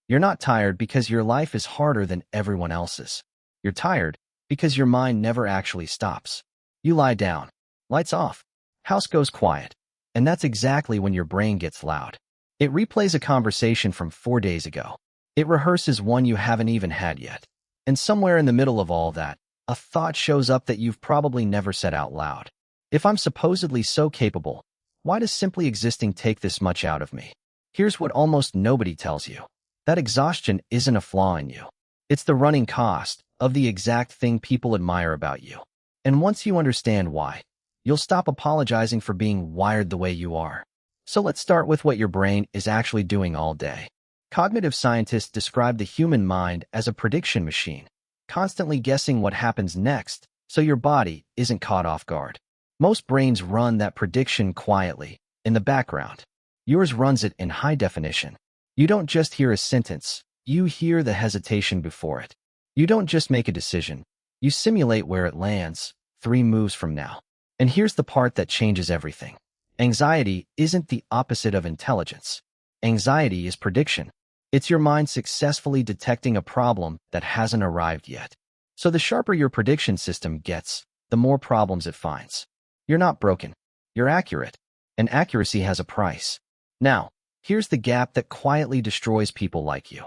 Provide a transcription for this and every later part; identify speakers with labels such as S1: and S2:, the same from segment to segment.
S1: You're not tired because your life is harder than everyone else's. You're tired because your mind never actually stops. You lie down, lights off, house goes quiet, and that's exactly when your brain gets loud. It replays a conversation from 4 days ago. It rehearses one you haven't even had yet. And somewhere in the middle of all that, a thought shows up that you've probably never said out loud. If I'm supposedly so capable, why does simply existing take this much out of me? Here's what almost nobody tells you. That exhaustion isn't a flaw in you. It's the running cost of the exact thing people admire about you. And once you understand why, you'll stop apologizing for being wired the way you are. So let's start with what your brain is actually doing all day. Cognitive scientists describe the human mind as a prediction machine, constantly guessing what happens next so your body isn't caught off guard. Most brains run that prediction quietly, in the background. Yours runs it in high definition. You don't just hear a sentence, you hear the hesitation before it. You don't just make a decision, you simulate where it lands, 3 moves from now. And here's the part that changes everything. Anxiety isn't the opposite of intelligence. Anxiety is prediction. It's your mind successfully detecting a problem that hasn't arrived yet. So the sharper your prediction system gets, the more problems it finds. You're not broken. You're accurate. And accuracy has a price. Now, here's the gap that quietly destroys people like you.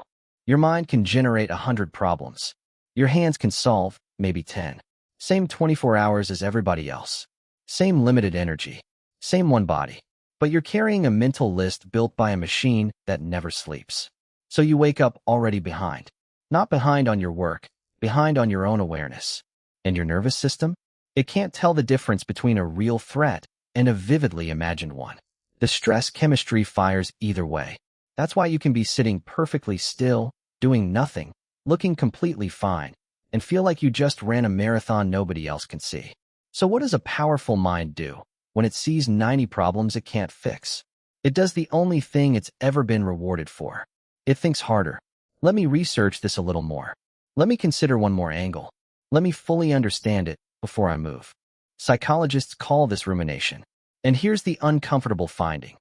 S1: Your mind can generate 100 problems. Your hands can solve, maybe 10. Same 24 hours as everybody else. Same limited energy. Same one body. But you're carrying a mental list built by a machine that never sleeps. So you wake up already behind. Not behind on your work, behind on your own awareness. And your nervous system? It can't tell the difference between a real threat and a vividly imagined one. The stress chemistry fires either way. That's why you can be sitting perfectly still, doing nothing, looking completely fine, and feel like you just ran a marathon nobody else can see. So what does a powerful mind do when it sees 90 problems it can't fix? It does the only thing it's ever been rewarded for. It thinks harder. Let me research this a little more. Let me consider one more angle. Let me fully understand it before I move. Psychologists call this rumination. And here's the uncomfortable finding.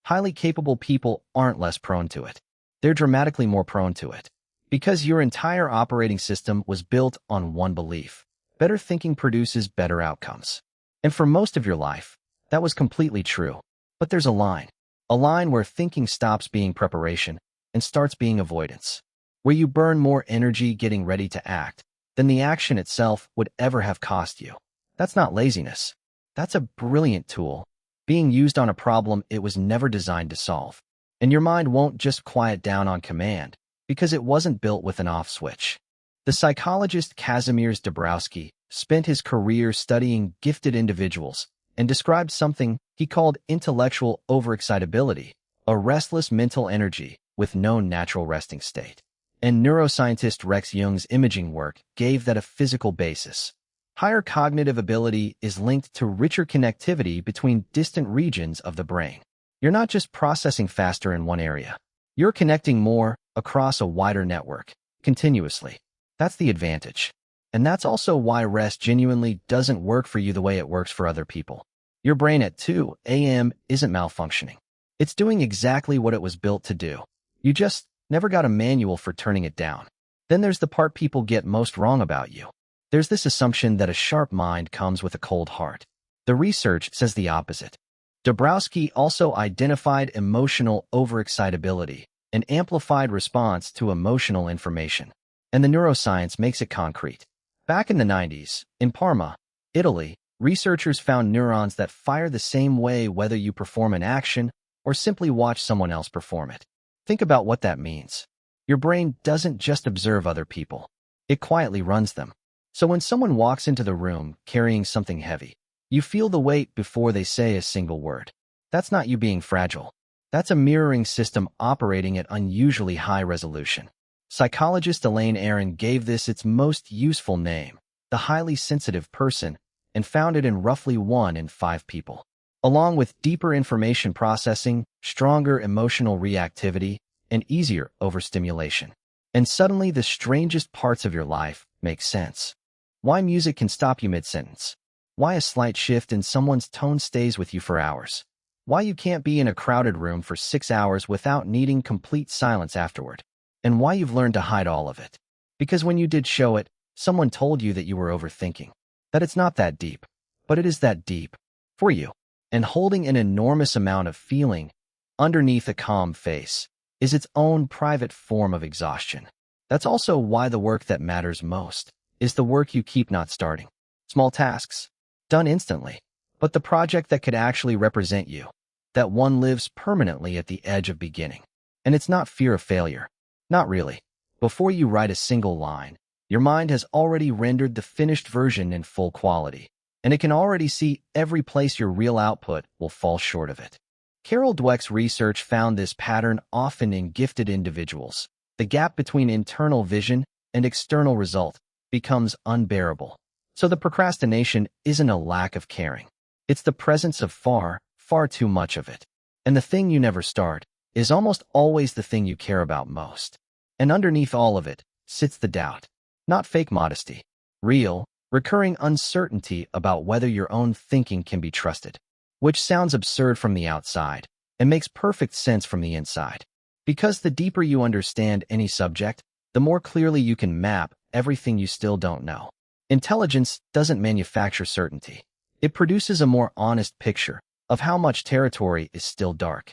S1: Highly capable people aren't less prone to it. They're dramatically more prone to it. Because your entire operating system was built on one belief. Better thinking produces better outcomes. And for most of your life, that was completely true. But there's a line. A line where thinking stops being preparation and starts being avoidance. Where you burn more energy getting ready to act than the action itself would ever have cost you. That's not laziness. That's a brilliant tool, being used on a problem it was never designed to solve. And your mind won't just quiet down on command, because it wasn't built with an off switch. The psychologist Kazimierz Dabrowski spent his career studying gifted individuals and described something he called intellectual overexcitability, a restless mental energy with no natural resting state. And neuroscientist Rex Jung's imaging work gave that a physical basis. Higher cognitive ability is linked to richer connectivity between distant regions of the brain. You're not just processing faster in one area. You're connecting more across a wider network, continuously. That's the advantage. And that's also why rest genuinely doesn't work for you the way it works for other people. Your brain at 2 a.m. isn't malfunctioning. It's doing exactly what it was built to do. You just never got a manual for turning it down. Then there's the part people get most wrong about you. There's this assumption that a sharp mind comes with a cold heart. The research says the opposite. Dabrowski also identified emotional overexcitability, an amplified response to emotional information. And the neuroscience makes it concrete. Back in the 90s, in Parma, Italy, researchers found neurons that fire the same way whether you perform an action or simply watch someone else perform it. Think about what that means. Your brain doesn't just observe other people. It quietly runs them. So when someone walks into the room carrying something heavy, you feel the weight before they say a single word. That's not you being fragile. That's a mirroring system operating at unusually high resolution. Psychologist Elaine Aron gave this its most useful name, the highly sensitive person, and found it in roughly 1 in 5 people. Along with deeper information processing, stronger emotional reactivity, and easier overstimulation. And suddenly the strangest parts of your life make sense. Why music can stop you mid-sentence. Why a slight shift in someone's tone stays with you for hours. Why you can't be in a crowded room for 6 hours without needing complete silence afterward. and why you've learned to hide all of it. Because when you did show it, someone told you that you were overthinking, that it's not that deep, but it is that deep for you. And holding an enormous amount of feeling underneath a calm face is its own private form of exhaustion. That's also why the work that matters most is the work you keep not starting. Small tasks, done instantly, but the project that could actually represent you, that one lives permanently at the edge of beginning. And it's not fear of failure. Not really. Before you write a single line, your mind has already rendered the finished version in full quality, and it can already see every place your real output will fall short of it. Carol Dweck's research found this pattern often in gifted individuals. The gap between internal vision and external result becomes unbearable. So the procrastination isn't a lack of caring. It's the presence of far, far too much of it. And the thing you never start is almost always the thing you care about most. And underneath all of it sits the doubt. Not fake modesty. Real, recurring uncertainty about whether your own thinking can be trusted. Which sounds absurd from the outside and makes perfect sense from the inside. Because the deeper you understand any subject, the more clearly you can map everything you still don't know. Intelligence doesn't manufacture certainty. It produces a more honest picture of how much territory is still dark.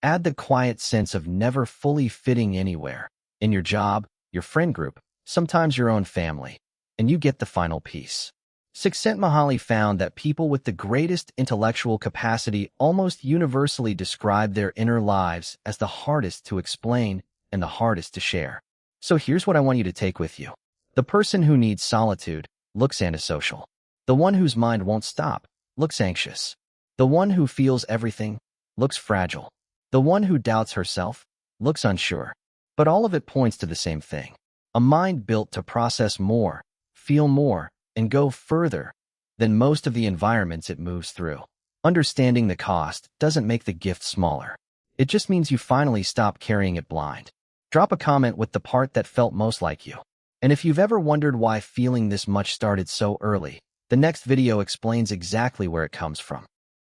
S1: Add the quiet sense of never fully fitting anywhere, in your job, your friend group, sometimes your own family, and you get the final piece. Csikszentmihalyi found that people with the greatest intellectual capacity almost universally describe their inner lives as the hardest to explain and the hardest to share. So here's what I want you to take with you. The person who needs solitude looks antisocial. The one whose mind won't stop looks anxious. The one who feels everything looks fragile. The one who doubts herself looks unsure. But all of it points to the same thing. A mind built to process more, feel more, and go further than most of the environments it moves through. Understanding the cost doesn't make the gift smaller. It just means you finally stop carrying it blind. Drop a comment with the part that felt most like you. And if you've ever wondered why feeling this much started so early, the next video explains exactly where it comes from.